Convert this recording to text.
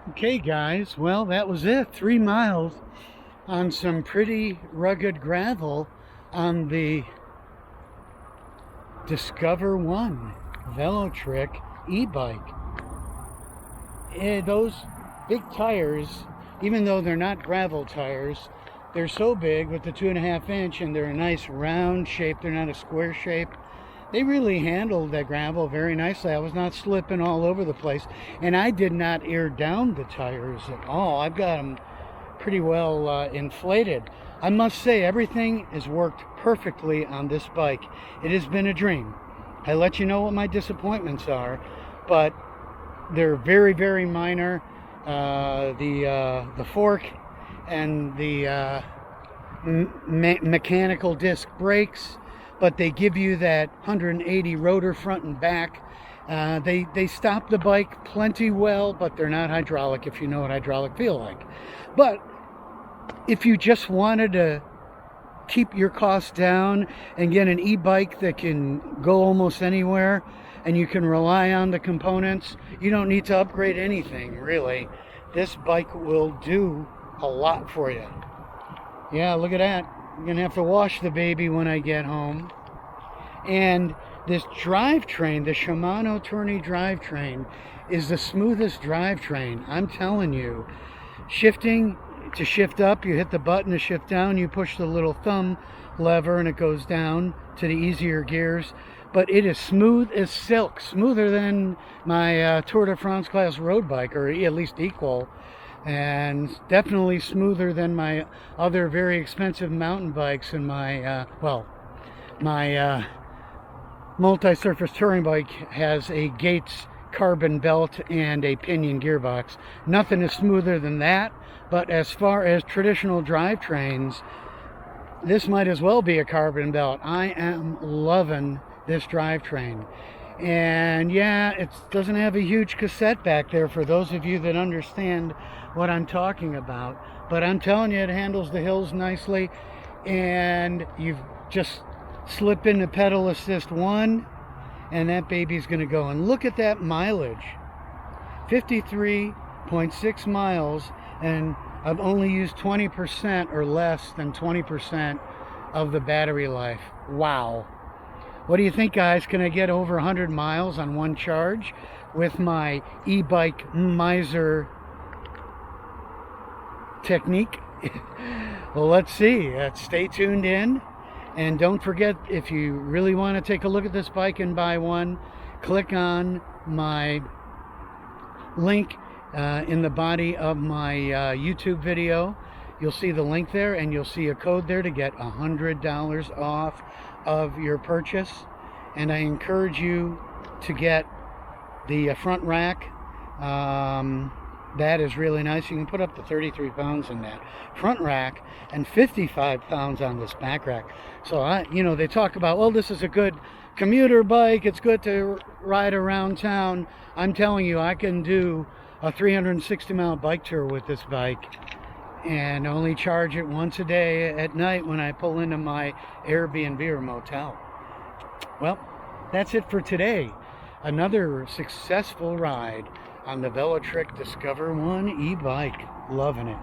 Okay guys, well that was it. 3 miles on some pretty rugged gravel on the Discover One Velotric e-bike. Those big tires, even though they're not gravel tires, they're so big with the 2.5 inch, and they're a nice round shape, they're not a square shape. They really handled that gravel very nicely. I was not slipping all over the place, and I did not air down the tires at all. I've got them pretty well inflated. I must say everything has worked perfectly on this bike. It has been a dream. I let you know what my disappointments are, but they're very, very minor. The fork and the mechanical disc brakes, but they give you that 180 rotor front and back. They stop the bike plenty well, but they're not hydraulic, if you know what hydraulic feel like. But if you just wanted to keep your costs down and get an e-bike that can go almost anywhere and you can rely on the components, you don't need to upgrade anything really. This bike will do a lot for you. Yeah, look at that. I'm gonna have to wash the baby when I get home. And this drivetrain, the Shimano Tourney drivetrain, is the smoothest drivetrain. I'm telling you. Shifting, to shift up, you hit the button. To shift down, you push the little thumb lever and it goes down to the easier gears. But it is smooth as silk, smoother than my Tour de France class road bike, or at least equal. And definitely smoother than my other very expensive mountain bikes and my, my multi-surface touring bike has a Gates carbon belt and a pinion gearbox. Nothing is smoother than that, but as far as traditional drivetrains, this might as well be a carbon belt. I am loving this drivetrain. And yeah, it doesn't have a huge cassette back there for those of you that understand what I'm talking about, but I'm telling you, it handles the hills nicely, and you've just slip into pedal assist 1 and that baby's gonna go. And look at that mileage, 53.6 miles, and I've only used 20% or less than 20% of the battery life. Wow. What do you think, guys? Can I get over 100 miles on one charge with my e-bike miser technique? Well, let's see. Stay tuned in. And don't forget, if you really want to take a look at this bike and buy one, click on my link in the body of my YouTube video. You'll see the link there, and you'll see a code there to get $100 off of your purchase. And I encourage you to get the front rack. That is really nice. You can put up to 33 pounds in that front rack and 55 pounds on this back rack. So they talk about, well, this is a good commuter bike, it's good to ride around town. I'm telling you, I can do a 360-mile bike tour with this bike and only charge it once a day at night when I pull into my Airbnb or motel. Well, that's it for today. Another successful ride on the Velotric Discover One e-bike. Loving it.